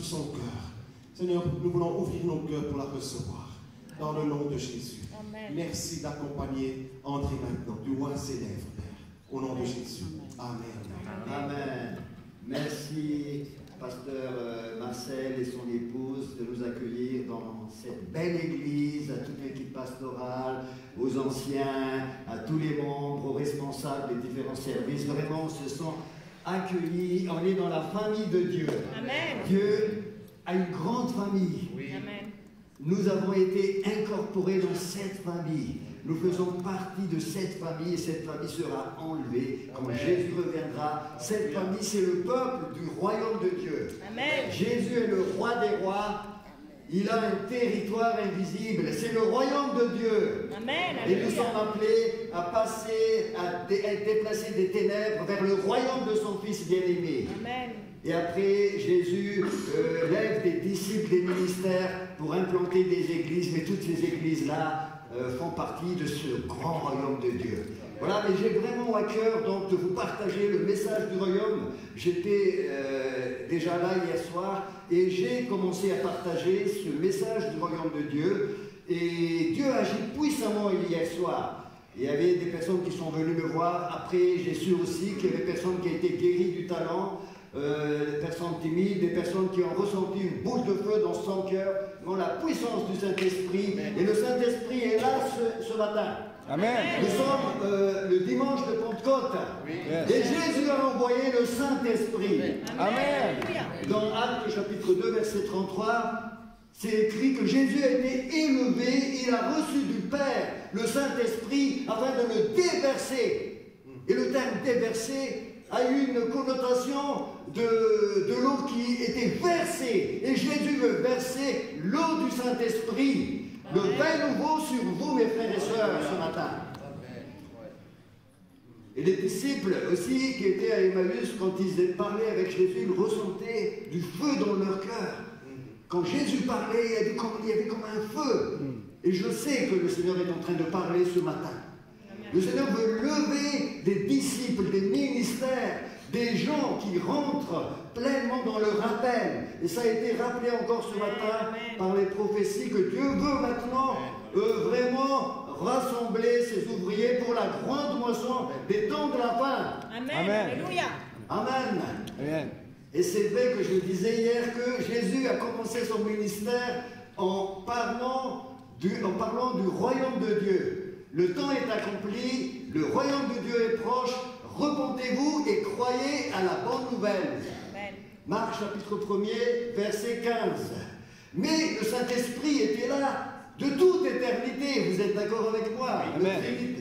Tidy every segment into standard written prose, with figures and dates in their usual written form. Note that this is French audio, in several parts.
sur son cœur. Seigneur, nous voulons ouvrir nos cœurs pour la recevoir. Dans le nom de Jésus. Amen. Merci d'accompagner André maintenant. Tu vois ses lèvres, Père. Au nom de Jésus. Amen. Amen. Merci, pasteur Marcel et son épouse, de nous accueillir dans cette belle église, à toute l'équipe pastorale, aux anciens, à tous les membres, aux responsables des différents services. Vraiment, on se sent accueillis. On est dans la famille de Dieu. Amen. Dieu a une grande famille. Amen. Nous avons été incorporés dans cette famille. Nous faisons partie de cette famille et cette famille sera enlevée quand Jésus reviendra. Cette famille, c'est le peuple du royaume de Dieu. Amen. Jésus est le roi des rois. Il a un territoire invisible. C'est le royaume de Dieu. Amen. Et nous Alléluia. sommes appelés à passer, à déplacer des ténèbres vers le royaume de son Fils bien-aimé. Amen. Et après, Jésus lève des disciples, des ministères pour implanter des églises, mais toutes ces églises-là font partie de ce grand royaume de Dieu. Voilà, mais j'ai vraiment à cœur donc de vous partager le message du royaume. J'étais déjà là hier soir et j'ai commencé à partager ce message du royaume de Dieu. Et Dieu agit puissamment hier soir. Il y avait des personnes qui sont venues me voir. Après, j'ai su aussi qu'il y avait des personnes qui étaient guéries du talent. Des personnes timides, des personnes qui ont ressenti une boule de feu dans son cœur, dans la puissance du Saint-Esprit. Et le Saint-Esprit est là ce matin. Amen. Nous sommes le dimanche de Pentecôte. Et Jésus a envoyé le Saint-Esprit. Amen. Dans Actes chapitre 2, verset 33, c'est écrit que Jésus a été élevé, il a reçu du Père le Saint-Esprit afin de le déverser. Et le terme déverser a eu une connotation de l'eau qui était versée. Et Jésus veut verser l'eau du Saint-Esprit, le vin nouveau sur vous, mes frères et sœurs, ce matin. Et les disciples aussi qui étaient à Emmaüs, quand ils parlaient avec Jésus, ils ressentaient du feu dans leur cœur. Quand Jésus parlait, il y avait comme un feu. Et je sais que le Seigneur est en train de parler ce matin. Le Seigneur veut lever des disciples, des ministères, des gens qui rentrent pleinement dans le rappel. Et ça a été rappelé encore ce matin par les prophéties que Dieu veut maintenant vraiment rassembler ses ouvriers pour la grande moisson des temps de la fin. Amen. Amen. Alléluia. Amen. Amen. Et c'est vrai que je disais hier que Jésus a commencé son ministère en parlant du royaume de Dieu. Le temps est accompli, le royaume de Dieu est proche, repentez-vous et croyez à la bonne nouvelle. Amen. Marc chapitre 1er, verset 15. Mais le Saint-Esprit était là de toute éternité, vous êtes d'accord avec moi?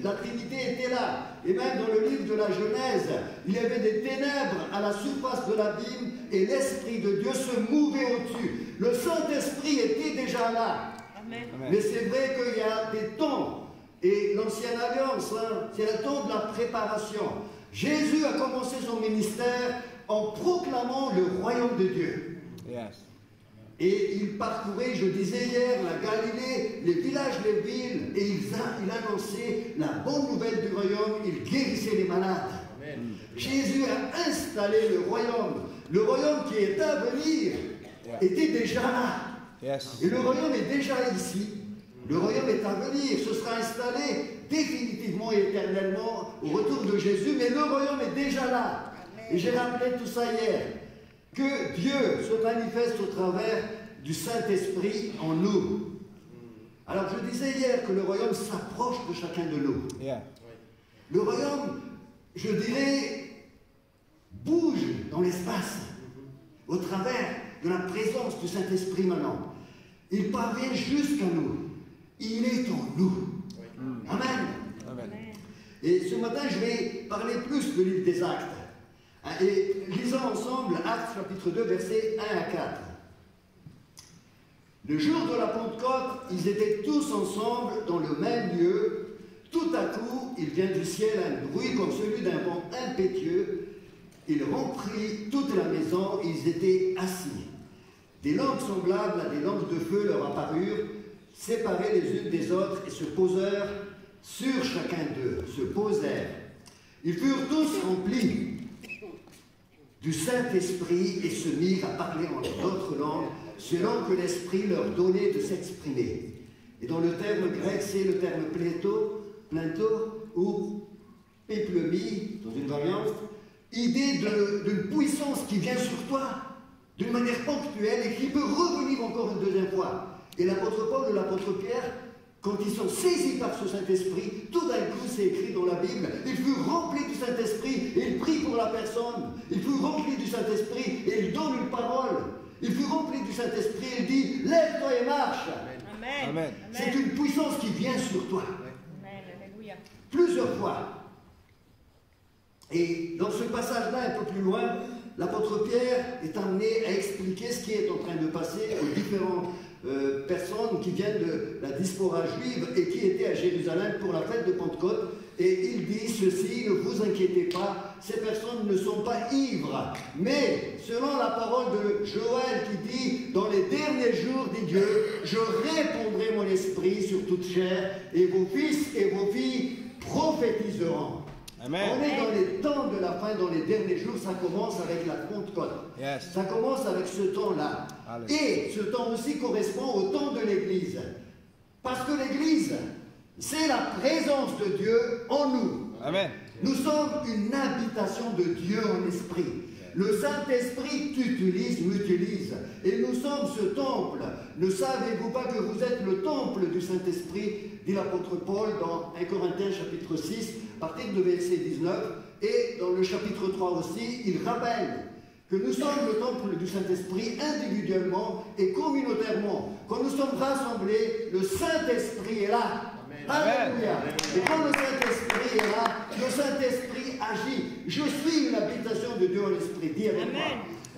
La Trinité était là. Et même dans le livre de la Genèse, il y avait des ténèbres à la surface de l'abîme et l'Esprit de Dieu se mouvait au-dessus. Le Saint-Esprit était déjà là. Amen. Mais c'est vrai qu'il y a des temps. Et l'ancienne alliance, c'est le temps de la préparation. Jésus a commencé son ministère en proclamant le royaume de Dieu. Yes. Et il parcourait, je disais hier, la Galilée, les villages, les villes, et il annonçait la bonne nouvelle du royaume, il guérissait les malades. Amen. Jésus a installé le royaume qui est à venir était déjà là. Yes. Et le royaume est déjà ici. Le royaume est à venir, ce sera installé définitivement et éternellement au retour de Jésus, mais le royaume est déjà là. Et j'ai rappelé tout ça hier, que Dieu se manifeste au travers du Saint-Esprit en nous. Alors je disais hier que le royaume s'approche de chacun de nous. Yeah. Le royaume, je dirais, bouge dans l'espace, au travers de la présence du Saint-Esprit maintenant. Il parvient jusqu'à nous. Il est en nous. Amen. Amen. Et ce matin, je vais parler plus du livre des Actes. Et lisons ensemble Actes chapitre 2, versets 1 à 4. Le jour de la Pentecôte, ils étaient tous ensemble dans le même lieu. Tout à coup, il vient du ciel un bruit comme celui d'un vent impétueux. Il remplit toute la maison, ils étaient assis. Des langues semblables à des langues de feu leur apparurent, séparées les unes des autres, et se posèrent sur chacun d'eux, se posèrent. Ils furent tous remplis du Saint-Esprit et se mirent à parler en d'autres langues, selon que l'Esprit leur donnait de s'exprimer. Et dans le terme grec, c'est le terme pléto ou péplemi, dans une variante, idée d'une puissance qui vient sur toi d'une manière ponctuelle et qui peut revenir encore une deuxième fois. Et l'apôtre Paul et l'apôtre Pierre, quand ils sont saisis par ce Saint-Esprit, tout d'un coup, c'est écrit dans la Bible, il fut rempli du Saint-Esprit et il prie pour la personne. Il fut rempli du Saint-Esprit et il donne une parole. Il fut rempli du Saint-Esprit et il dit, lève-toi et marche. Amen. Amen. C'est une puissance qui vient sur toi. Amen. Alléluia. Plusieurs fois. Et dans ce passage-là, un peu plus loin, l'apôtre Pierre est amené à expliquer ce qui est en train de passer aux différentes personnes qui viennent de la diaspora juive et qui étaient à Jérusalem pour la fête de Pentecôte. Et il dit ceci, ne vous inquiétez pas, ces personnes ne sont pas ivres, mais selon la parole de Joël qui dit, dans les derniers jours, dit Dieu, je répandrai mon esprit sur toute chair, et vos fils et vos filles prophétiseront. Amen. On est dans les temps de la fin, dans les derniers jours, ça commence avec la Pentecôte. Yes. Ça commence avec ce temps-là. Et ce temps aussi correspond au temps de l'Église. Parce que l'Église, c'est la présence de Dieu en nous. Amen. Nous sommes une habitation de Dieu en esprit. Le Saint-Esprit m'utilise. Et nous sommes ce temple. Ne savez-vous pas que vous êtes le temple du Saint-Esprit, dit l'apôtre Paul dans 1 Corinthiens chapitre 6, à partir de verset 19. Et dans le chapitre 3 aussi, il rappelle que nous sommes le temple du Saint-Esprit individuellement et communautairement. Quand nous sommes rassemblés, le Saint-Esprit est là. Alléluia. Et quand le Saint-Esprit est là, le Saint-Esprit agit. Je suis une habitation de Dieu en esprit. Dis avec moi.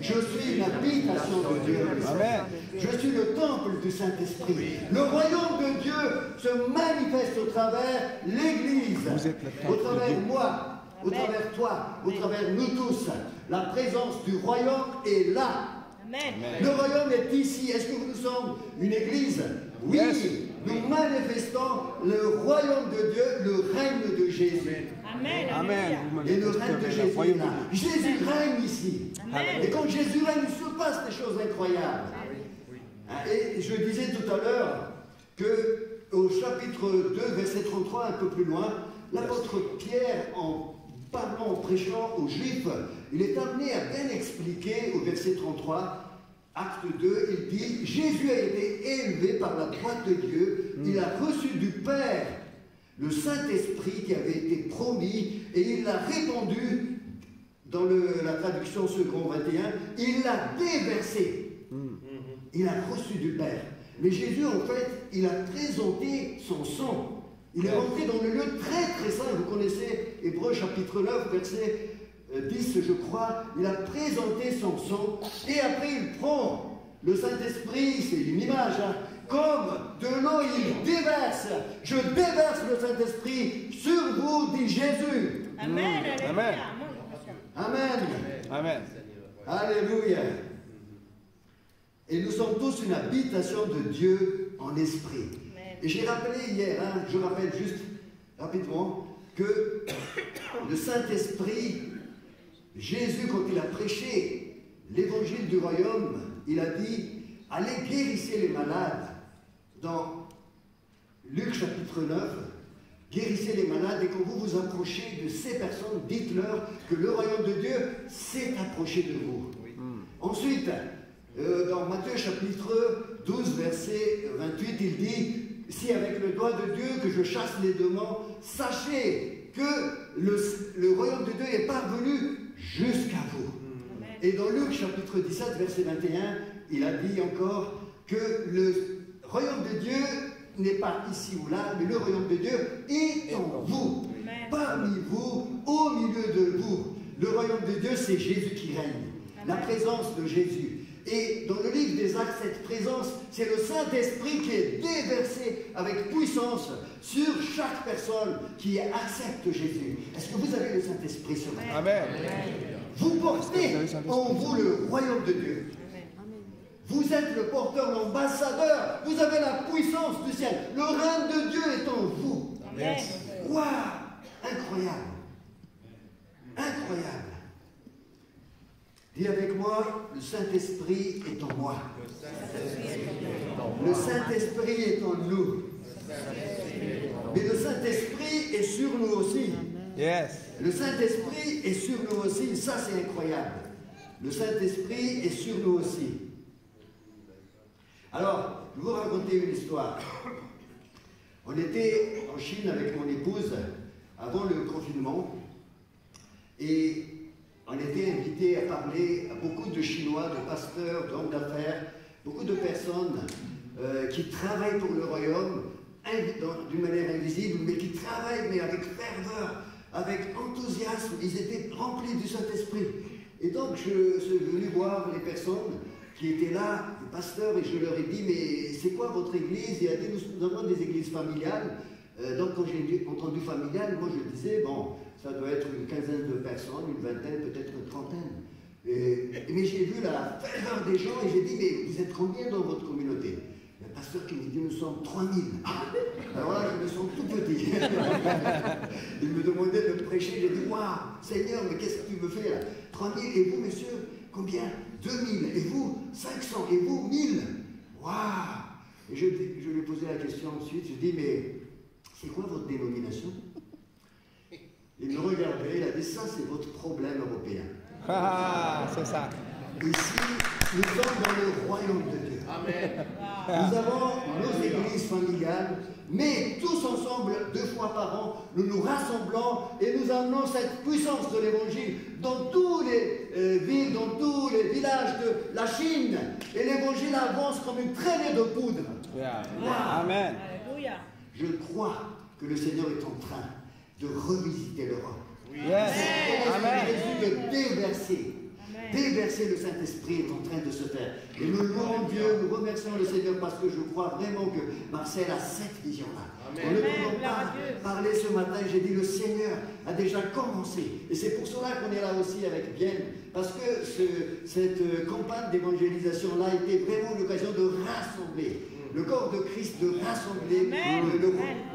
Je suis une habitation de Dieu en esprit. Je suis le temple du Saint-Esprit. Le royaume de Dieu se manifeste au travers l'Église, au travers moi, au travers toi, au travers nous tous. La présence du royaume est là. Amen. Le royaume est ici. Est-ce que nous sommes une église? Oui. Yes. Nous manifestons le royaume de Dieu, le règne de Jésus. Amen. Amen. Et le règne de Jésus est là. Jésus règne ici. Amen. Et quand Jésus règne, il se passe des choses incroyables. Et je disais tout à l'heure qu'au chapitre 2, verset 33, un peu plus loin, l'apôtre Pierre, en parlant, en prêchant aux Juifs, il est amené à bien expliquer au verset 33, acte 2, il dit, Jésus a été élevé par la droite de Dieu, il a reçu du Père le Saint-Esprit qui avait été promis, et il l'a répandu, dans la traduction second 21, il l'a déversé. Il a reçu du Père. Mais Jésus, en fait, il a présenté son sang. Il est rentré dans le lieu très très saint. Vous connaissez Hébreux chapitre 9, verset 10, je crois. Il a présenté son sang. Et après, il prend le Saint-Esprit, c'est une image, hein, comme de l'eau, il déverse. Je déverse le Saint-Esprit sur vous, dit Jésus. Amen. Amen. Amen. Amen. Alléluia. Et nous sommes tous une habitation de Dieu en esprit. Et j'ai rappelé hier, hein, je rappelle juste rapidement, que le Saint-Esprit, Jésus, quand il a prêché l'évangile du royaume, il a dit, allez guérissez les malades. Dans Luc chapitre 9, guérissez les malades et quand vous vous approchez de ces personnes, dites-leur que le royaume de Dieu s'est approché de vous. Ensuite, dans Matthieu chapitre 12, verset 28, il dit, si avec le doigt de Dieu que je chasse les démons, sachez que le royaume de Dieu est parvenu jusqu'à vous. Amen. Et dans Luc chapitre 17, verset 21, il a dit encore que le royaume de Dieu n'est pas ici ou là, mais le royaume de Dieu est en vous, parmi vous, au milieu de vous. Le royaume de Dieu, c'est Jésus qui règne, la présence de Jésus. Et dans le livre des Actes, cette présence, c'est le Saint-Esprit qui est déversé avec puissance sur chaque personne qui accepte Jésus. Est-ce que vous avez le Saint-Esprit sur vous? Amen. Vous portez en vous le royaume de Dieu. Vous êtes le porteur, l'ambassadeur. Vous avez la puissance du ciel. Le règne de Dieu est en vous. Waouh! Incroyable. Incroyable. Dis avec moi, le Saint-Esprit est en moi. Le Saint-Esprit est en nous. Mais le Saint-Esprit est sur nous aussi. Yes. Le Saint-Esprit est sur nous aussi. Ça, c'est incroyable. Le Saint-Esprit est sur nous aussi. Alors, je vais vous raconter une histoire. On était en Chine avec mon épouse avant le confinement et on était invité à parler à beaucoup de Chinois, de pasteurs, d'hommes d'affaires, beaucoup de personnes qui travaillent pour le royaume d'une manière invisible, mais qui travaillent mais avec ferveur, avec enthousiasme. Ils étaient remplis du Saint-Esprit. Et donc je suis venu voir les personnes qui étaient là, les pasteurs, et je leur ai dit, mais c'est quoi votre église? Il a dit, nous avons des églises familiales. Donc quand j'ai entendu familiale, moi je disais, bon, ça doit être une quinzaine de personnes, une vingtaine, peut-être une trentaine. Mais j'ai vu la ferveur des gens et j'ai dit, mais vous êtes combien dans votre communauté? Il y a un pasteur qui me dit, nous sommes 3000. Alors là, je me sens tout petit. Il me demandait de prêcher, j'ai dit, waouh, Seigneur, mais qu'est-ce que tu me fais là? 3000, et vous, messieurs, combien? 2000, et vous, 500, et vous, 1000. Waouh! Et je lui ai posé la question ensuite, je dis, mais c'est quoi votre dénomination? Il me regardait, il a dit, ça c'est votre problème européen. Ah, c'est ça. Ici, nous sommes dans le royaume de Dieu. Amen. Nous avons nos églises familiales, mais tous ensemble, 2 fois par an, nous nous rassemblons et nous amenons cette puissance de l'évangile dans tous les villes, dans tous les villages de la Chine. Et l'évangile avance comme une traînée de poudre. Yeah. Wow. Amen. Alléluia. Je crois que le Seigneur est en train de revisiter l'Europe. Yes. Amen. Jésus de déverser. Déverser le Saint-Esprit est en train de se faire. Et nous louons Dieu, nous remercions le Seigneur parce que je crois vraiment que Marcel a cette vision-là. En ne pouvant pas parler ce matin, j'ai dit le Seigneur a déjà commencé. Et c'est pour cela qu'on est là aussi avec Vienne. Parce que cette campagne d'évangélisation-là a été vraiment l'occasion de rassembler le corps de Christ, de rassembler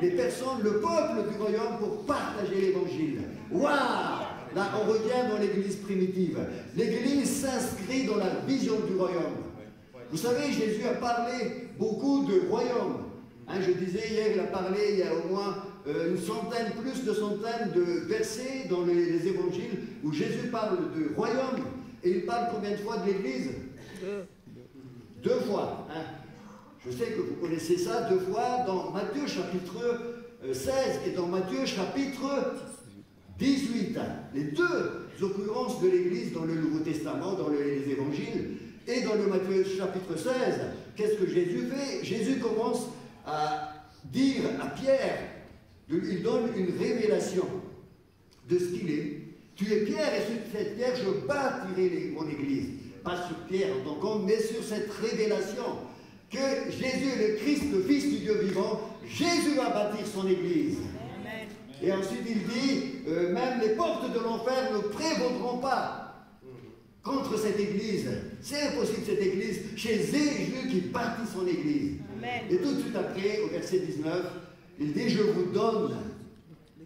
les personnes, le peuple du royaume pour partager l'évangile. Waouh! Là, on revient dans l'église primitive. L'église s'inscrit dans la vision du royaume. Vous savez, Jésus a parlé beaucoup de royaume. Hein, je disais hier, il a parlé, il y a au moins une centaine, plus de centaines de versets dans les évangiles où Jésus parle de royaume. Et il parle combien de fois de l'église? 2 fois. Hein. Je sais que vous connaissez ça 2 fois dans Matthieu chapitre 16 et dans Matthieu chapitre 18. Les 2 occurrences de l'Église dans le Nouveau Testament, dans les évangiles, et dans le Matthieu chapitre 16. Qu'est-ce que Jésus fait? Jésus commence à dire à Pierre, il donne une révélation de ce qu'il est. Tu es Pierre, et sur cette pierre, je bâtirai mon Église. Pas sur Pierre en tant qu'homme, mais sur cette révélation que Jésus est le Christ, le Fils du Dieu vivant. Jésus va bâtir son Église. Et ensuite il dit, même les portes de l'enfer ne prévaudront pas contre cette église. C'est impossible cette église. Chez Jésus qui bâtit son église. Amen. Et tout de suite après, au verset 19, il dit, je vous donne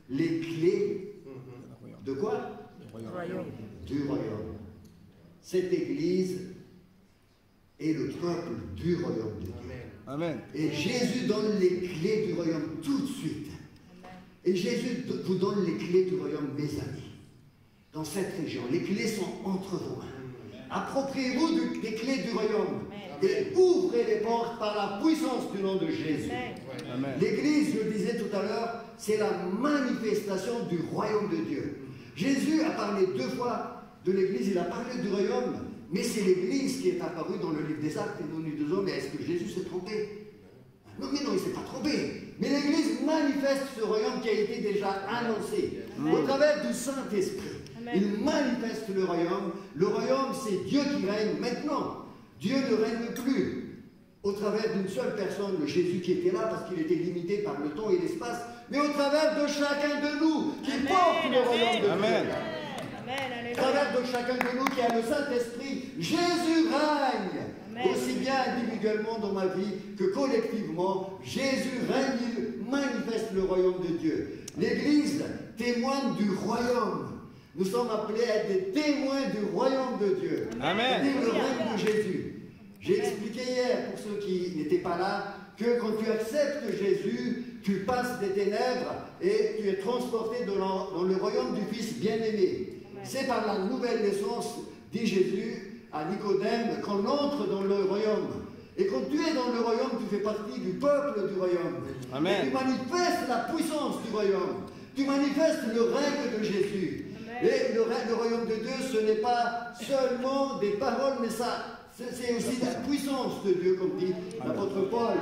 les clés de quoi? Du royaume. Cette église est le peuple du royaume de Dieu. Amen. Et Jésus donne les clés du royaume tout de suite. Et Jésus vous donne les clés du royaume, mes amis, dans cette région. Les clés sont entre vos mains. Appropriez-vous des clés du royaume et ouvrez les portes par la puissance du nom de Jésus. L'Église, je le disais tout à l'heure, c'est la manifestation du royaume de Dieu. Jésus a parlé 2 fois de l'Église, il a parlé du royaume, mais c'est l'Église qui est apparue dans le livre des Actes et nous nous disons, mais est-ce que Jésus s'est trompé? Non, mais non, il ne s'est pas trompé. Mais l'Église manifeste ce royaume qui a été déjà annoncé au travers du Saint-Esprit. Il manifeste le royaume. Le royaume, c'est Dieu qui règne maintenant. Dieu ne règne plus au travers d'une seule personne, le Jésus qui était là parce qu'il était limité par le temps et l'espace, mais au travers de chacun de nous qui porte le royaume de Dieu. Au travers de chacun de nous qui a le Saint-Esprit, Jésus règne. Aussi bien individuellement dans ma vie que collectivement, Jésus règne, il manifeste le royaume de Dieu. L'Église témoigne du royaume. Nous sommes appelés à être des témoins du royaume de Dieu. Amen. C'est le règne de Jésus. J'ai expliqué hier, pour ceux qui n'étaient pas là, que quand tu acceptes Jésus, tu passes des ténèbres et tu es transporté dans le royaume du Fils bien-aimé. C'est par la nouvelle naissance, dit Jésus à Nicodème, qu'on entre dans le royaume. Et quand tu es dans le royaume, tu fais partie du peuple du royaume. Amen. Et tu manifestes la puissance du royaume. Tu manifestes le règne de Jésus. Amen. Et le royaume de Dieu, ce n'est pas seulement des paroles, mais c'est aussi la puissance de Dieu, comme dit l'apôtre Paul.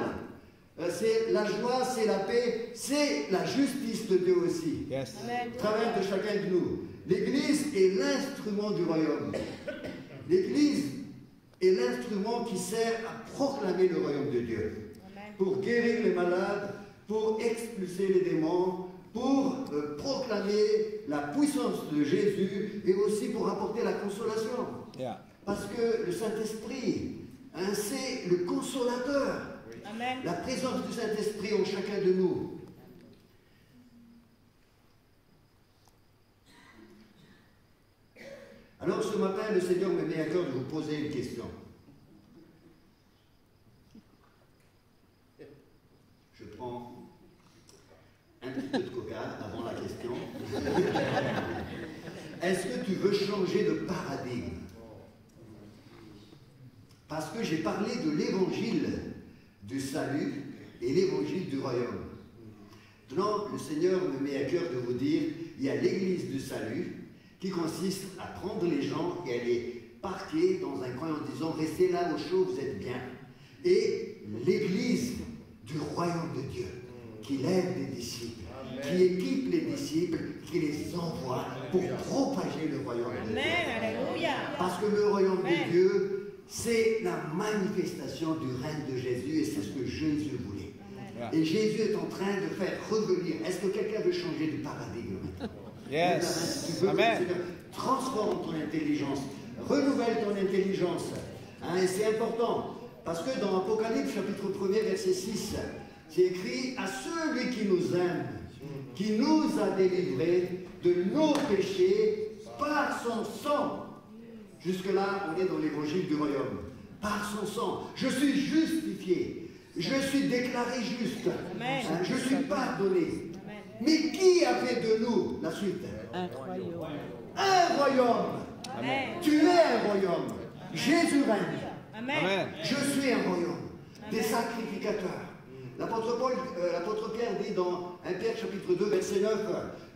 C'est la joie, c'est la paix, c'est la justice de Dieu aussi. Yes. Au travers de chacun de nous. L'Église est l'instrument du royaume. L'Église est l'instrument qui sert à proclamer le royaume de Dieu. Pour guérir les malades, pour expulser les démons, pour proclamer la puissance de Jésus et aussi pour apporter la consolation. Yeah. Parce que le Saint-Esprit, hein, c'est le consolateur. Amen. La présence du Saint-Esprit en chacun de nous. Alors ce matin, le Seigneur me met à cœur de vous poser une question. Je prends un petit peu de coca avant la question. Est-ce que tu veux changer de paradigme? Parce que j'ai parlé de l'évangile du salut et l'évangile du royaume. Maintenant, le Seigneur me met à cœur de vous dire, il y a l'église du salut qui consiste à prendre les gens et à les parquer dans un coin en disant, restez là au chaud, vous êtes bien. Et l'église du royaume de Dieu qui lève des disciples, qui équipe les disciples, qui les envoie pour propager le royaume de Dieu. Alléluia. Parce que le royaume de Dieu, c'est la manifestation du règne de Jésus et c'est ce que Jésus voulait. Yeah. Et Jésus est en train de faire revenir. Est-ce que quelqu'un veut changer de paradigme maintenant? Yes. Tu veux Amen. que le Seigneur transforme ton intelligence, renouvelle ton intelligence. Hein, et c'est important. Parce que dans Apocalypse, chapitre 1er, verset 6, c'est écrit à celui qui nous aime, qui nous a délivrés de nos péchés par son sang. Jusque-là, on est dans l'évangile du royaume. Par son sang, je suis justifié. Je suis déclaré juste. Amen. Hein, je suis pardonné. Amen. Mais qui a fait de nous la suite? Un royaume. Un royaume. Amen. Tu es un royaume. Jésus règne. Amen. Amen. Je suis un royaume. Des sacrificateurs. L'apôtre Pierre dit dans 1 Pierre chapitre 2 verset 9,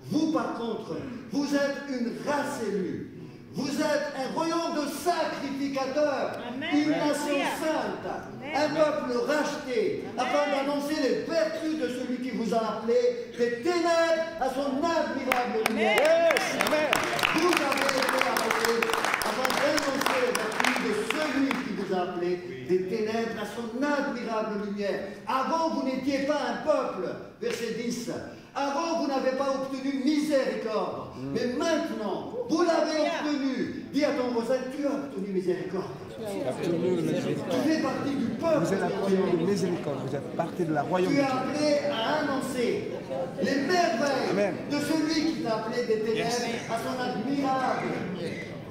vous par contre, vous êtes une race élue. Vous êtes un royaume de sacrificateurs, Amen. une nation Alléluia. sainte, Amen. un peuple racheté, Amen. afin d'annoncer les vertus de celui qui vous a appelé des ténèbres à son admirable lumière. Yes. Amen. Vous avez été appelés afin d'annoncer les vertus de celui qui vous a appelé des ténèbres à son admirable lumière. Avant, vous n'étiez pas un peuple, verset 10. Avant, vous n'avez pas obtenu miséricorde. Mais maintenant, vous l'avez obtenu. Dis à ton voisin, tu as obtenu miséricorde. Obtenu le Tu miséricorde. fais partie du peuple. Vous êtes du obtenu royaume. le miséricorde. Vous êtes partie de la royaume Tu de es Dieu. appelé à annoncer les merveilles Amen. de celui qui t'a appelé des ténèbres à son admirable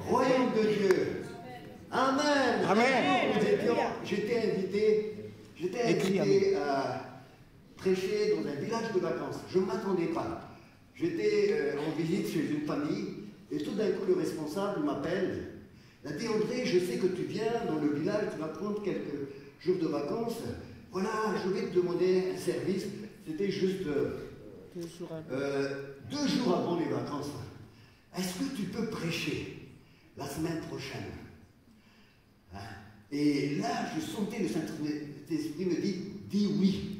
royaume de Dieu. Amen. Amen. J'étais invité à prêcher dans un village de vacances. Je ne m'attendais pas. J'étais en visite chez une famille et tout d'un coup le responsable m'appelle. Il a dit, André, je sais que tu viens dans le village, tu vas prendre quelques jours de vacances. Voilà, je vais te demander un service. C'était juste 2 jours avant. 2 jours avant les vacances. Est-ce que tu peux prêcher la semaine prochaine? Hein? Et là, je sentais le Saint-Esprit me dit, dis oui.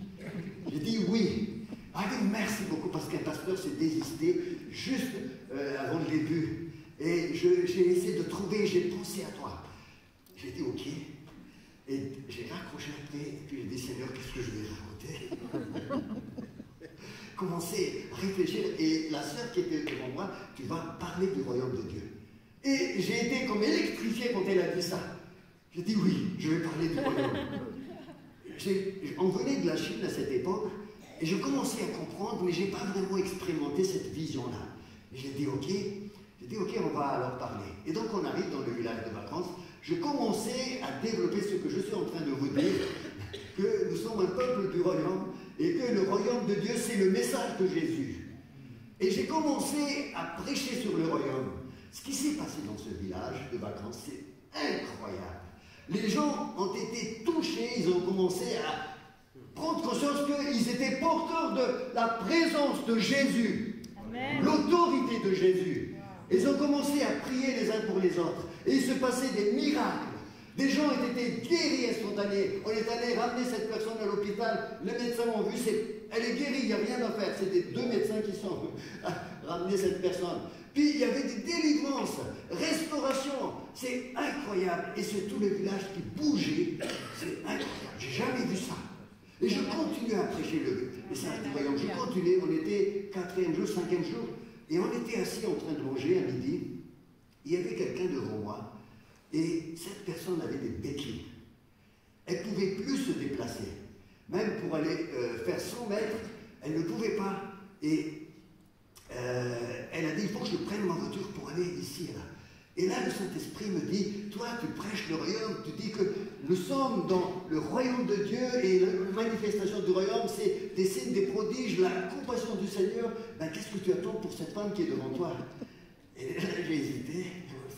J'ai dit oui. Ah, dit merci beaucoup parce qu'un pasteur s'est désisté juste avant le début. Et j'ai essayé de trouver, j'ai pensé à toi. J'ai dit ok. Et j'ai raccroché après, et puis j'ai dit Seigneur, qu'est-ce que je vais raconter? Commencer à réfléchir. Et la sœur qui était devant moi, tu vas parler du royaume de Dieu. Et j'ai été comme électrifié quand elle a dit ça. J'ai dit oui, je vais parler du royaume. On venait de la Chine à cette époque, et je commençais à comprendre, mais je n'ai pas vraiment expérimenté cette vision-là. J'ai dit ok. J'ai dit, ok, on va alors parler. Et donc on arrive dans le village de vacances. Je commençais à développer ce que je suis en train de vous dire, que nous sommes un peuple du royaume et que le royaume de Dieu, c'est le message de Jésus. Et j'ai commencé à prêcher sur le royaume. Ce qui s'est passé dans ce village de vacances, c'est incroyable. Les gens ont été touchés, ils ont commencé à prendre conscience qu'ils étaient porteurs de la présence de Jésus, l'autorité de Jésus. Ils ont commencé à prier les uns pour les autres. Et il se passait des miracles. Des gens ont été guéris instantanés. On est allé ramener cette personne à l'hôpital. Les médecins ont vu, elle est guérie, il n'y a rien à faire. C'était 2 médecins qui sont ramenés cette personne. Puis il y avait des délivrances, restauration. C'est incroyable. Et c'est tout le village qui bougeait. C'est incroyable. J'ai jamais vu ça. Et je continuais à prêcher le message du royaume. Je continuais. On était 4e jour, 5e jour. Et on était assis en train de manger à midi. Il y avait quelqu'un devant moi. Et cette personne avait des béquilles. Elle ne pouvait plus se déplacer. Même pour aller faire 100 mètres, elle ne pouvait pas. Et elle a dit, il faut que je prenne ma voiture pour aller ici et là. Et là, le Saint-Esprit me dit, toi, tu prêches le royaume, tu dis que nous sommes dans le royaume de Dieu et la manifestation du royaume, c'est des signes, des prodiges, la compassion du Seigneur. Ben, qu'est-ce que tu attends pour cette femme qui est devant toi? Et là, j'ai hésité.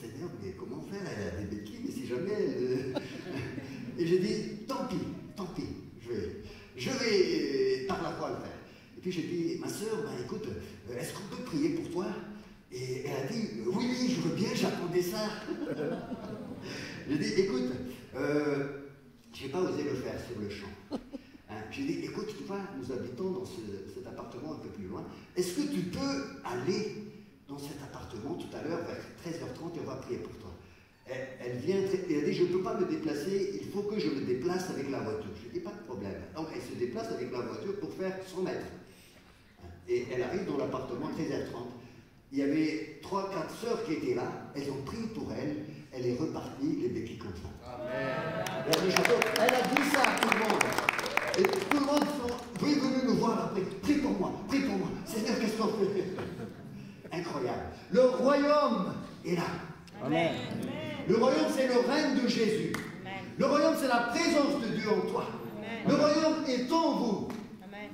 Seigneur, mais comment faire? Elle a des béquilles, mais si jamais elle... Et j'ai dit, tant pis, je vais par la foi le faire. Et puis j'ai dit, ma soeur, ben, écoute, est-ce qu'on peut prier pour toi? Et elle a dit, oui, je veux bien, j'attendais ça. J'ai dit, écoute, je n'ai pas osé le faire sur le champ. Hein, j'ai dit, écoute, tu vois, nous habitons dans cet appartement un peu plus loin. Est-ce que tu peux aller dans cet appartement tout à l'heure, vers 13h30, et on va prier pour toi? Elle vient, et elle dit, je ne peux pas me déplacer, il faut que je me déplace avec la voiture. Je dis, pas de problème. Donc elle se déplace avec la voiture pour faire 100 mètres. Et elle arrive dans l'appartement 13h30. Il y avait 3-4 sœurs qui étaient là, elles ont prié pour elle est repartie, les béquilles comme ça. Amen. Elle a dit ça à tout le monde. Et tout le monde est venu nous voir après. Prie pour moi. Seigneur, qu'est-ce qu'on fait? Incroyable. Le royaume est là. Amen. Le royaume, c'est le règne de Jésus. Amen. Le royaume, c'est la présence de Dieu en toi. Amen. Le royaume est en vous. Amen.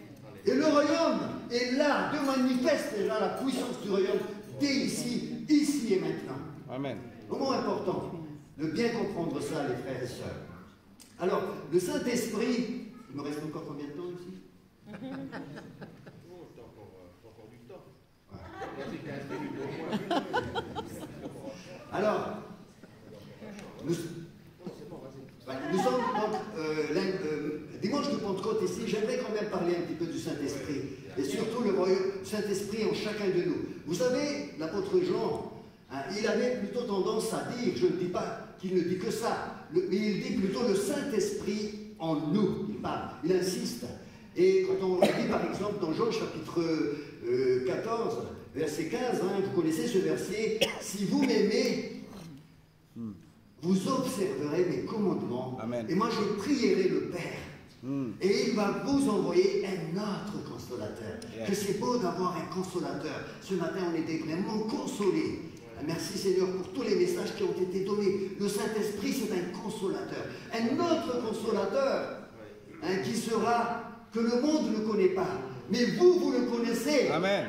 Et le royaume est là. Dieu manifeste déjà la puissance du royaume dès ici et maintenant. Amen. Vraiment important de bien comprendre ça, les frères et sœurs. Alors, le Saint-Esprit, il me reste encore combien de temps ici? Alors, nous sommes donc dimanche de Pentecôte ici. J'aimerais quand même parler un petit peu du Saint-Esprit et surtout le royaume Saint-Esprit en chacun de nous. Vous savez, l'apôtre Jean, hein, il avait plutôt tendance à dire, je ne dis pas qu'il ne dit que ça, mais il dit plutôt le Saint-Esprit en nous. Il parle, il insiste. Et quand on dit par exemple dans Jean chapitre 14, verset 15, hein, vous connaissez ce verset, si vous m'aimez, vous observerez mes commandements. Amen. Et moi je prierai le Père. Et il va vous envoyer un autre consolateur. Yes. Que c'est beau d'avoir un consolateur. Ce matin on était vraiment consolés. Merci Seigneur pour tous les messages qui ont été donnés. Le Saint-Esprit c'est un consolateur. Un autre consolateur hein, qui sera que le monde ne connaît pas. Mais vous le connaissez. Amen.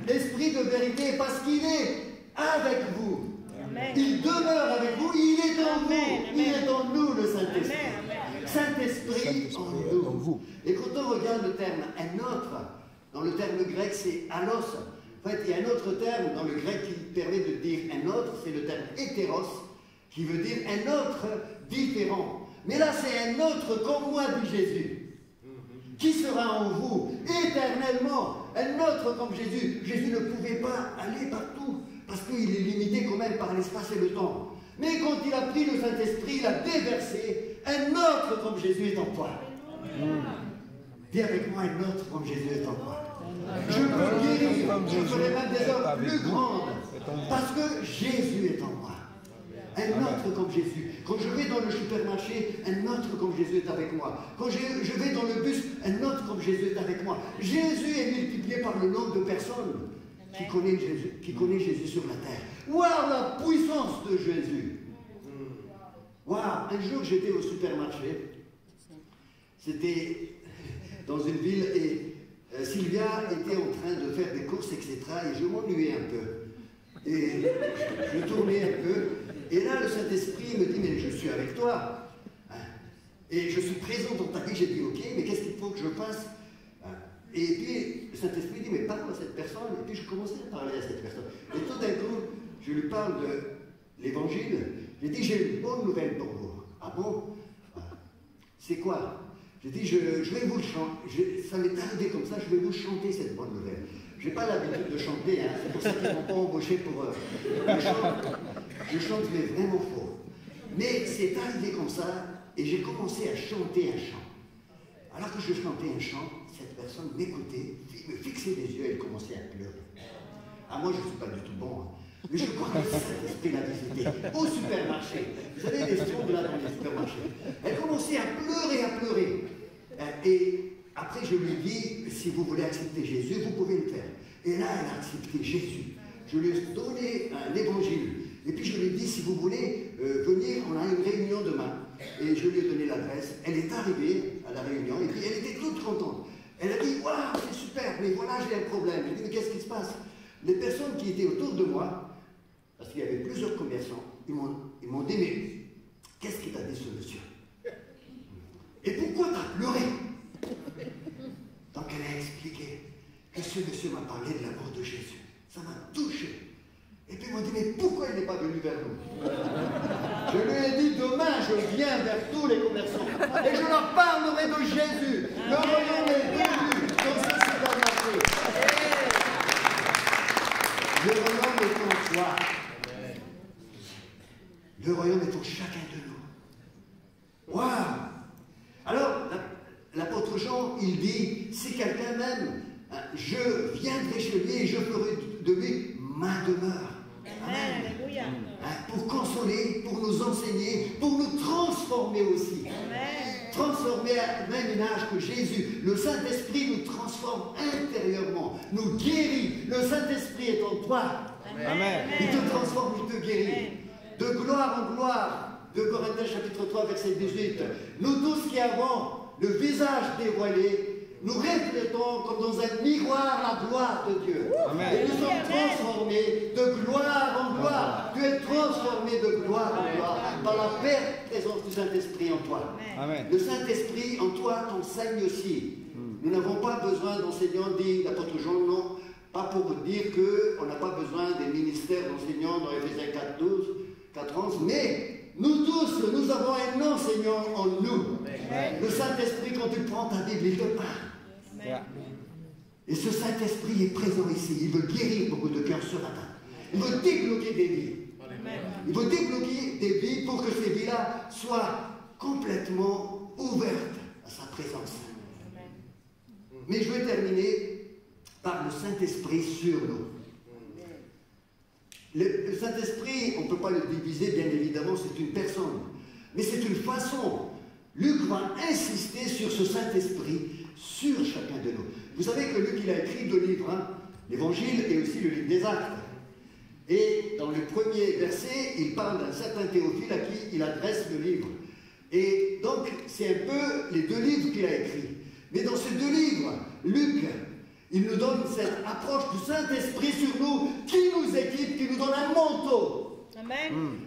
L'Esprit de vérité, parce qu'il est avec vous. Amen. Il demeure avec vous, il est en vous. Il est en nous, le Saint-Esprit. Saint-Esprit en nous. Et quand on regarde le terme un autre, dans le terme grec, c'est allos. En fait, il y a un autre terme dans le grec qui permet de dire un autre, c'est le terme hétéros, qui veut dire un autre différent. Mais là, c'est un autre comme moi, dit Jésus. Qui sera en vous éternellement, un autre comme Jésus. Jésus ne pouvait pas aller partout, parce qu'il est limité quand même par l'espace et le temps. Mais quand il a pris le Saint-Esprit, il a déversé, un autre comme Jésus est en toi. Dis avec moi, un autre comme Jésus est en toi. Je peux guérir, je ferai même des œuvres plus grandes, parce que Jésus est en moi. Un autre comme Jésus. Quand je vais dans le supermarché, un autre comme Jésus est avec moi. Quand je vais dans le bus, un autre comme Jésus est avec moi. Jésus est multiplié par le nombre de personnes qui connaît Jésus sur la terre. Waouh, la puissance de Jésus. Waouh, un jour j'étais au supermarché. C'était dans une ville et Sylvia était en train de faire des courses, etc. Et je m'ennuyais un peu. Et je tournais un peu. Et là, le Saint-Esprit me dit, mais je suis avec toi. Et je suis présent dans ta vie. J'ai dit, ok, mais qu'est-ce qu'il faut que je fasse? Et puis, le Saint-Esprit dit, mais parle à cette personne. Et puis, je commençais à parler à cette personne. Et tout d'un coup, je lui parle de l'Évangile. J'ai dit, j'ai une bonne nouvelle pour vous. Ah bon? C'est quoi? J'ai dit, je vais vous le chanter. Ça m'est arrivé comme ça, je vais vous chanter cette bonne nouvelle. Je n'ai pas l'habitude de chanter, hein. C'est pour ça qu'ils ne m'ont pas embauché pour je chante, mais vraiment faux. Mais c'est arrivé comme ça, et j'ai commencé à chanter un chant. Alors que je chantais un chant, cette personne m'écoutait, me fixait les yeux, elle commençait à pleurer. Ah, moi, je ne suis pas du tout bon, hein. Mais je crois que le Saint-Esprit l'a visité au supermarché. Vous savez, les sondes là dans les supermarchés. Elle commençait à pleurer, à pleurer. Et après, je lui dis, si vous voulez accepter Jésus, vous pouvez le faire. Et là, elle a accepté Jésus. Je lui ai donné l'évangile. Et puis, je lui ai dit, si vous voulez venir, on a une réunion demain. Et je lui ai donné l'adresse. Elle est arrivée à la réunion et puis elle était toute contente. Elle a dit, waouh, c'est super, mais voilà, j'ai un problème. J'ai dit, mais qu'est-ce qui se passe? Les personnes qui étaient autour de moi, parce qu'il y avait plusieurs commerçants, ils m'ont dit, mais qu'est-ce qui t'a dit ce monsieur? Et pourquoi t'as pleuré? Donc elle a expliqué que ce monsieur m'a parlé de l'amour de Jésus. Ça m'a touché. Et puis ils m'ont dit, mais pourquoi il n'est pas venu vers nous? Je lui ai dit, demain je viens vers tous les commerçants et je leur parlerai de Jésus. Le royaume est venu dans ce supermarché. Le royaume est en toi. Le royaume est pour chacun de nous. Waouh! Alors, l'apôtre Jean, il dit, si quelqu'un m'aime, je viendrai chez lui et je ferai de lui ma demeure. Amen. Pour consoler, pour nous enseigner, pour nous transformer aussi. Amen. Transformer à la même image que Jésus. Le Saint-Esprit nous transforme intérieurement, nous guérit. Le Saint-Esprit est en toi. Amen. Il te transforme, il te guérit. Amen. De gloire en gloire. 2 Corinthiens chapitre 3 verset 18. Nous tous qui avons le visage dévoilé, nous reflétons comme dans un miroir la gloire de Dieu. Amen. Et nous sommes transformés de gloire en gloire. Tu es transformé de gloire en gloire par la présence du Saint-Esprit en toi. Amen. Le Saint-Esprit en toi t'enseigne aussi. Nous n'avons pas besoin d'enseignants, dit l'apôtre Jean, non. Pas pour vous dire qu'on n'a pas besoin des ministères d'enseignants dans Éphésiens 4:11, mais nous tous, nous avons un enseignant en nous. Amen. Le Saint-Esprit, quand tu prends ta Bible, il te parle. Amen. Et ce Saint-Esprit est présent ici. Il veut guérir beaucoup de cœurs ce matin. Il veut débloquer des vies. Amen. Il veut débloquer des vies pour que ces vies-là soient complètement ouvertes à sa présence. Amen. Mais je veux terminer par le Saint-Esprit sur nous. Le Saint-Esprit, on ne peut pas le diviser, bien évidemment, c'est une personne. Mais c'est une façon. Luc va insister sur ce Saint-Esprit, sur chacun de nous. Vous savez que Luc, il a écrit 2 livres, hein, l'Évangile et aussi le livre des Actes. Et dans le premier verset, il parle d'un certain Théophile à qui il adresse le livre. Et donc, c'est un peu les 2 livres qu'il a écrits. Mais dans ces 2 livres, Luc, il nous donne cette approche du Saint-Esprit sur nous, qui nous équipe, qui nous donne un manteau. Amen.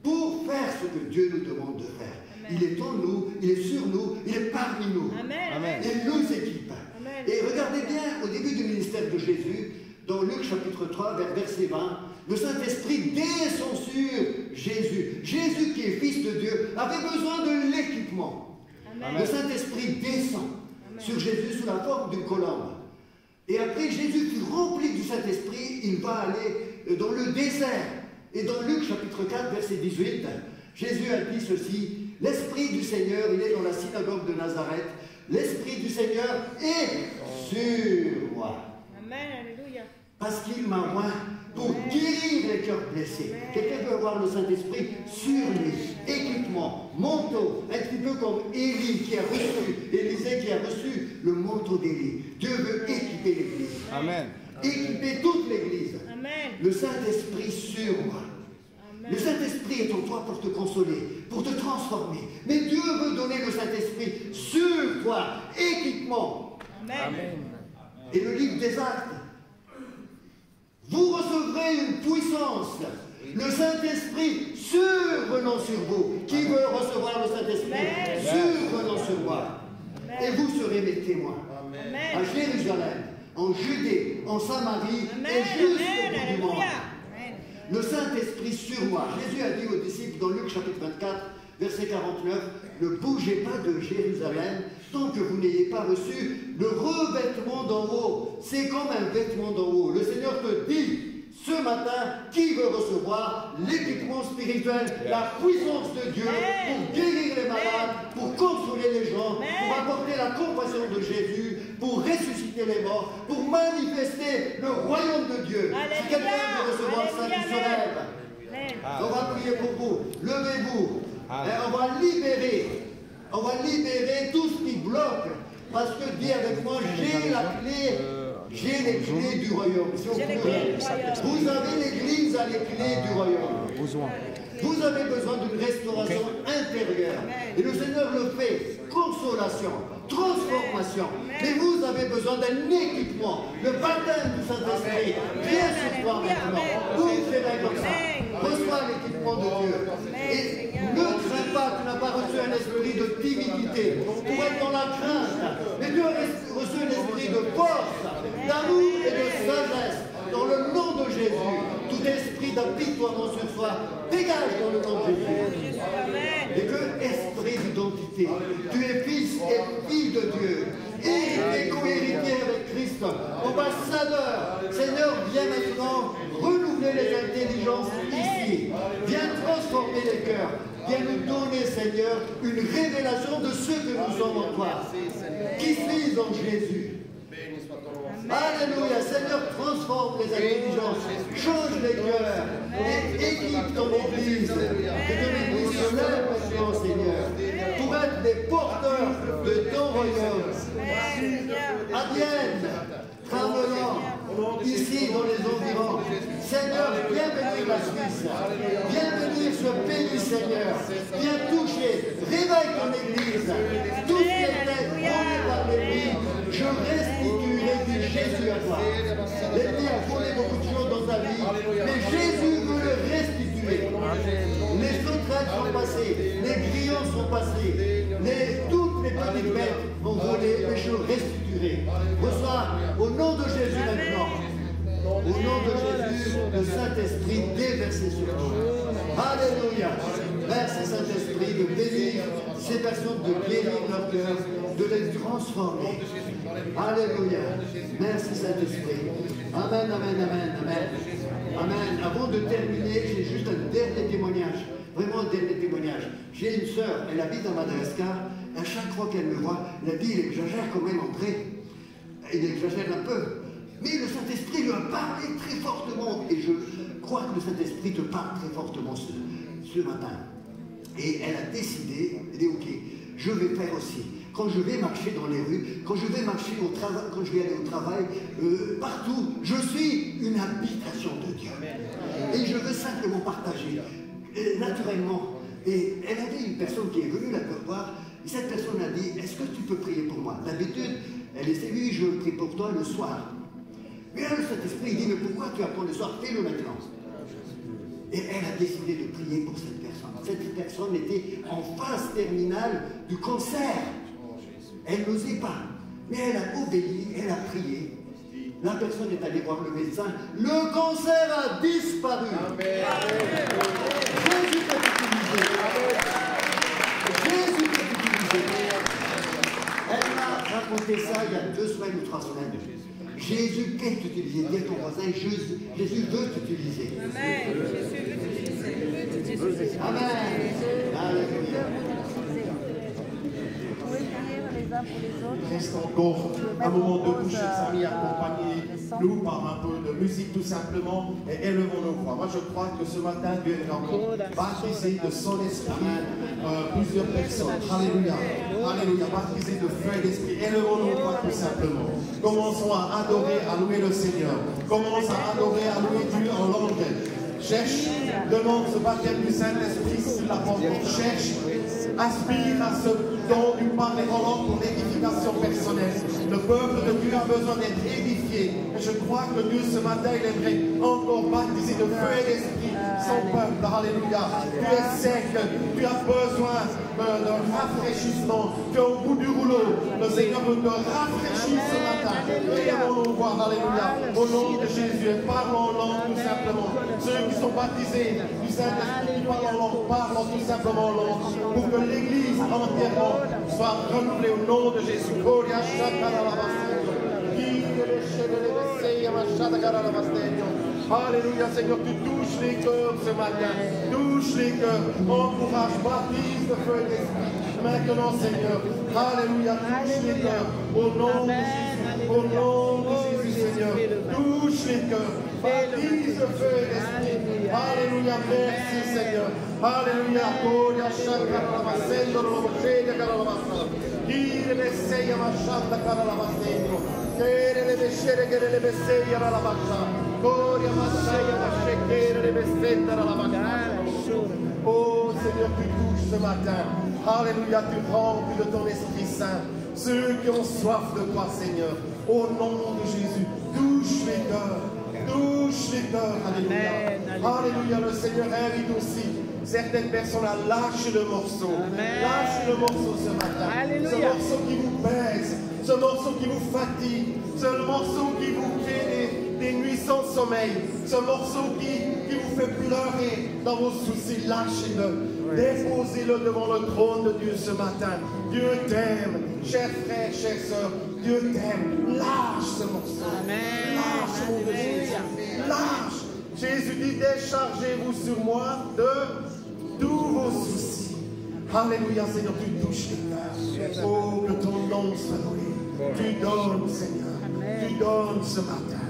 Pour faire ce que Dieu nous demande de faire. Amen. Il est en nous, il est sur nous, il est parmi nous. Amen. Il nous équipe. Amen. Et regardez bien, au début du ministère de Jésus, dans Luc chapitre 3, verset 20, le Saint-Esprit descend sur Jésus. Jésus, qui est fils de Dieu, avait besoin de l'équipement. Le Saint-Esprit descend sur Jésus sous la forme d'une colombe. Et après Jésus fut rempli du Saint-Esprit, il va aller dans le désert. Et dans Luc chapitre 4, verset 18, Jésus a dit ceci, « L'Esprit du Seigneur, il est dans la synagogue de Nazareth, l'Esprit du Seigneur est sur moi. » Amen, alléluia. Parce qu'il m'a oint pour guérir les cœurs blessés. Quelqu'un veut avoir le Saint-Esprit sur lui, équipement, manteau, un petit peu comme Élisée qui a reçu le manteau d'Élie. Dieu veut équiper l'Église. Amen. Équipez toute l'Église. Amen. Le Saint-Esprit sur moi. Le Saint-Esprit est en toi pour te consoler, pour te transformer. Mais Dieu veut donner le Saint-Esprit sur toi, équipement. Amen. Et le livre des Actes. Vous recevrez une puissance. Le Saint-Esprit survenant sur vous. Qui veut recevoir le Saint-Esprit? Survenant sur moi. Et vous serez mes témoins. À Jérusalem, en Judée, en Samarie et jusqu'au bout du monde. Le Saint-Esprit sur moi. Jésus a dit aux disciples dans Luc chapitre 24, verset 49, ne bougez pas de Jérusalem tant que vous n'ayez pas reçu le revêtement d'en haut. C'est comme un vêtement d'en haut. Le Seigneur te dit ce matin qui veut recevoir l'équipement spirituel, la puissance de Dieu pour guérir les malades, pour consoler les gens, pour apporter la compassion de Jésus, pour ressusciter les morts, pour manifester le royaume de Dieu. Si quelqu'un veut recevoir ça, qui se lève. On va prier pour vous. Levez-vous. Et on va libérer tout ce qui bloque. Parce que dis avec moi, j'ai la clé. J'ai les clés du royaume. Si vous avez l'Église à les clés du royaume. Vous avez besoin d'une restauration intérieure. Et le Seigneur le fait. Consolation, transformation. Mais vous avez besoin d'un équipement. Le baptême du Saint-Esprit vient sur toi maintenant. Vous ferez comme ça. Reçois l'équipement de Dieu. Et ne crains pas, tu n'as pas reçu un esprit de timidité pour être dans la crainte. Mais tu as reçu un esprit de force, d'amour et de sagesse. Dans le nom de Jésus, tout esprit d'apitoiement sur soi, dégage dans le nom de Jésus. Et que esprit d'identité, tu es fils et fille de Dieu, et co-héritier avec Christ, ambassadeur. Seigneur, viens maintenant renouveler les intelligences ici. Viens transformer les cœurs. Viens nous donner, Seigneur, une révélation de ce que nous sommes en toi. Qui suis en Jésus. Alléluia, Seigneur, transforme les intelligences, change les cœurs et équipe ton Église. Que ton Église se lève maintenant, Seigneur, pour être des porteurs de ton royaume. À Vienne, Tramelan, ici dans les environs. Seigneur, viens bénir la Suisse, viens bénir ce pays, Seigneur, viens toucher, réveille ton Église. Tout ce qui était volé par l'ennemi, je restituerai du Jésus à toi. L'ennemi a volé beaucoup de choses dans ta vie, mais Jésus veut le restituer. Les sauterelles sont passées, les grillons sont passés, toutes les petites bêtes ont volé, mais je restituerai. Reçois au nom de Jésus maintenant. Au nom de Jésus, le Saint-Esprit déversé sur nous. Alléluia. Merci Saint-Esprit de bénir ces personnes, de guérir leur cœur, de les transformer. Alléluia. Merci Saint-Esprit. Amen, amen, amen, amen. Amen. Avant de terminer, j'ai juste un dernier témoignage. Vraiment un dernier témoignage. J'ai une sœur, elle habite à Madagascar. À chaque fois qu'elle me voit, elle a dit, il exagère quand même André. Il exagère un peu. Mais le Saint-Esprit lui a parlé très fortement. Et je crois que le Saint-Esprit te parle très fortement ce matin. Et elle a décidé, elle dit, ok, je vais faire aussi. Quand je vais marcher dans les rues, quand je vais marcher au travail, quand je vais aller au travail, partout, je suis une habitation de Dieu. Et je veux simplement partager, naturellement. Et elle avait une personne qui est venue la voir. Et cette personne a dit, est-ce que tu peux prier pour moi? D'habitude, elle disait, oui, je prie pour toi le soir. Mais là, le Saint-Esprit dit, mais pourquoi tu apprends le soir? Fais-le maintenant. Et elle a décidé de prier pour cette personne. Cette personne était en phase terminale du cancer. Elle n'osait pas. Mais elle a obéi, elle a prié. La personne est allée voir le médecin. Le cancer a disparu. Amen. Jésus peut t'utiliser. Jésus peut t'utiliser. Elle m'a raconté ça il y a 2 semaines ou 3 semaines. Jésus peut t'utiliser. Dis à ton voisin, Jésus veut t'utiliser. Amen. Jésus veut t'utiliser. Amen. Alléluia. Il reste encore un moment debout, chers amis, accompagnés nous par un peu de musique tout simplement et élevons nos voix. Moi je crois que ce matin Dieu est encore baptisé de son esprit plusieurs personnes. Alléluia. Alléluia. Baptisé de feu et d'esprit. Élevons nos voix tout simplement. Commençons à adorer, à louer le Seigneur. Commençons à adorer, à louer Dieu en langue. Cherche, demande ce baptême du Saint-Esprit sur la Pentecôte. Cherche, aspire à ce don du parler en langue pour l'édification personnelle. Le peuple de Dieu a besoin d'être édifié. Et je crois que Dieu ce matin, il aimerait encore baptiser de feu et d'esprit son peuple. Alléluia. Tu es sec, tu as besoin d'un rafraîchissement. Tu es au bout du rouleau. Le Seigneur veut te rafraîchir ce matin. Regardons nous voir. Alléluia. Au nom de Jésus, parlons en langue tout simplement. Ceux qui sont baptisés du Saint-Esprit, parlons tout simplement en langue pour que l'Église entièrement soit renouvelée au nom de Jésus. Alléluia, Seigneur, tu touches les cœurs ce matin. Touche les cœurs. Encourage, baptise de feu et d'esprit. Maintenant, Seigneur. Alléluia, touche les cœurs. Au nom de Jésus. Au nom de Jésus, Seigneur. Touche les cœurs. Baptise de feu et d'esprit. Alléluia, merci, Seigneur. Alléluia. Oh Seigneur, tu touches ce matin. Alléluia, tu remplis de ton Esprit Saint ceux qui ont soif de toi, Seigneur. Au nom de Jésus, touche les cœurs. Touche les cœurs. Alléluia. Alléluia. Le Seigneur invite aussi certaines personnes à lâcher le morceau. Lâchez le morceau ce matin. Alléluia. Ce morceau qui vous pèse, ce morceau qui vous fatigue, ce morceau qui vous fait des nuits sans sommeil, ce morceau qui vous fait pleurer dans vos soucis. Lâchez-le. Déposez-le devant le trône de Dieu ce matin. Dieu t'aime, chers frères, chères sœurs. Dieu t'aime. Lâche ce morceau. Lâche, mon Dieu Jésus. Lâche. Jésus dit, déchargez-vous sur moi de tous vos soucis. Alléluia, Seigneur, tu touches les cœurs. Oh, que ton nom soit loué. Tu donnes, Seigneur. Tu donnes ce matin.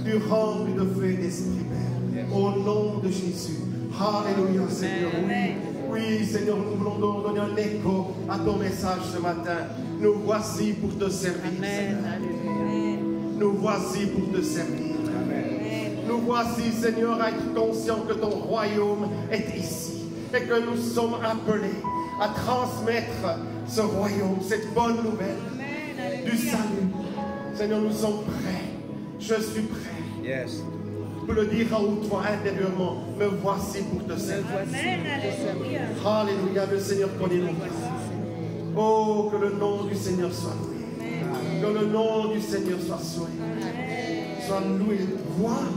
Tu remplis de feu et d'esprit, Père. Au nom de Jésus. Alléluia, Seigneur. Oui. Oui, Seigneur, nous voulons donner un écho à ton message ce matin. Nous voici pour te servir, Seigneur. Nous voici pour te servir. Nous voici, Seigneur, à être conscients que ton royaume est ici et que nous sommes appelés à transmettre ce royaume, cette bonne nouvelle du salut. Seigneur, nous sommes prêts. Je suis prêt. Yes. Pour le dire à haute voix intérieurement, me voici pour te servir. Alléluia, le Seigneur connaît nos cœurs. Oh, que le nom du Seigneur soit loué. Que le nom du Seigneur soit loué. Vois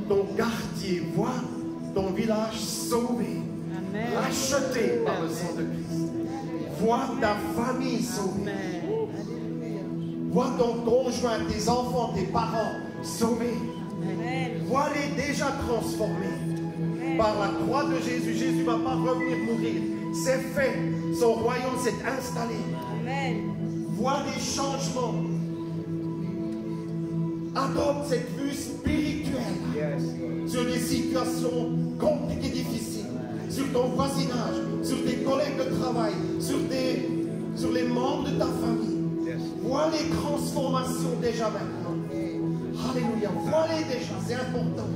ton quartier, vois ton village sauvé, racheté par le sang de Christ. Vois ta famille sauvée. Vois ton conjoint, tes enfants, tes parents sauvés. Vois-les déjà transformés par la croix de Jésus. Jésus ne va pas revenir mourir. C'est fait. Son royaume s'est installé. Vois les changements. Adopte cette vue spirituelle sur des situations compliquées, difficiles, sur ton voisinage, sur tes collègues de travail, sur les membres de ta famille. Vois les transformations déjà maintenant. Alléluia. Vois-les déjà, c'est important.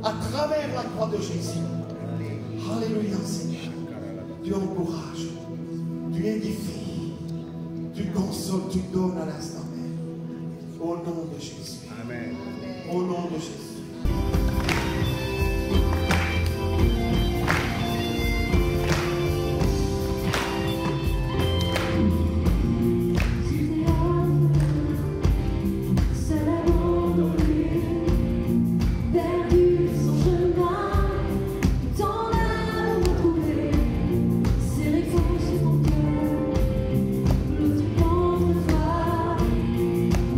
À travers la croix de Jésus. Alléluia, Seigneur. Tu encourages, tu édifies, tu consoles, tu donnes à l'instant même. Au nom de Jésus. Amen. Au nom de Jésus.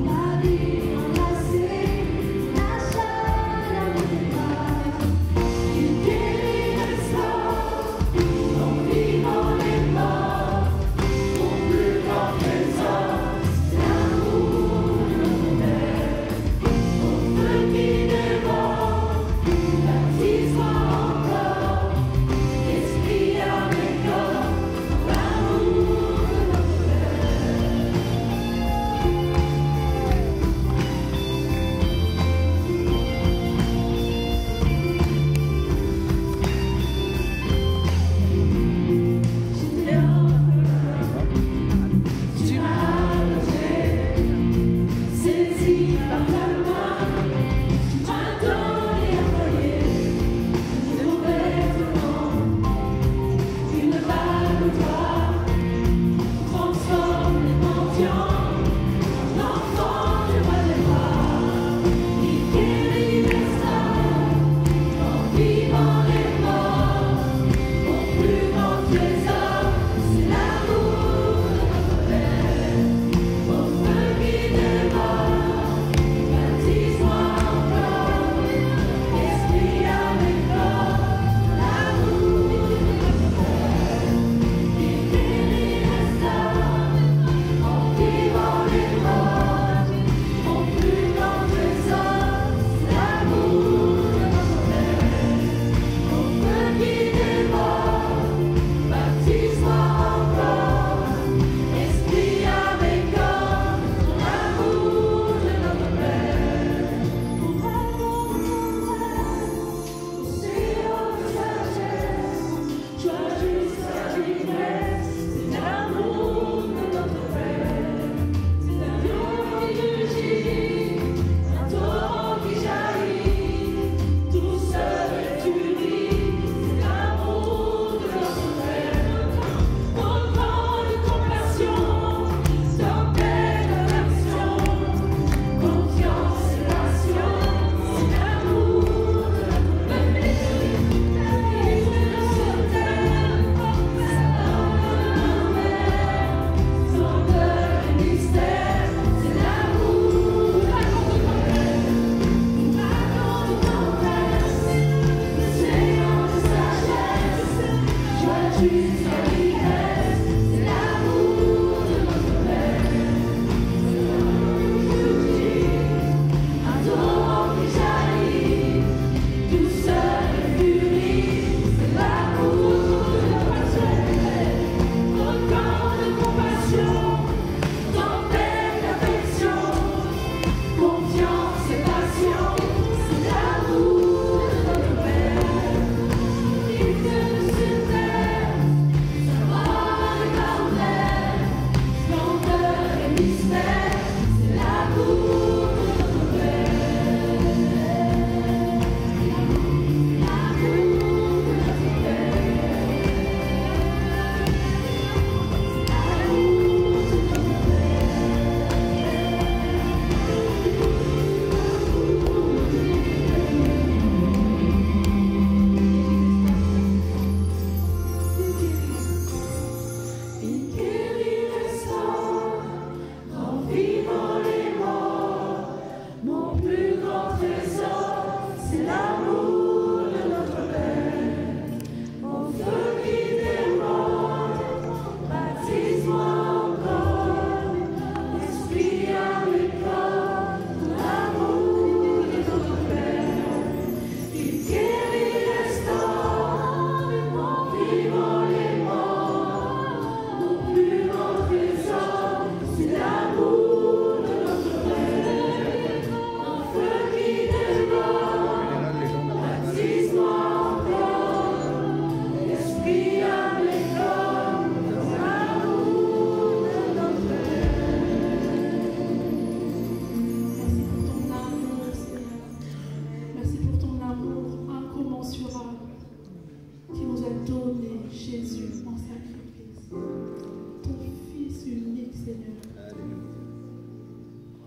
Ma vie enlacée, la chair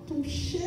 ton cher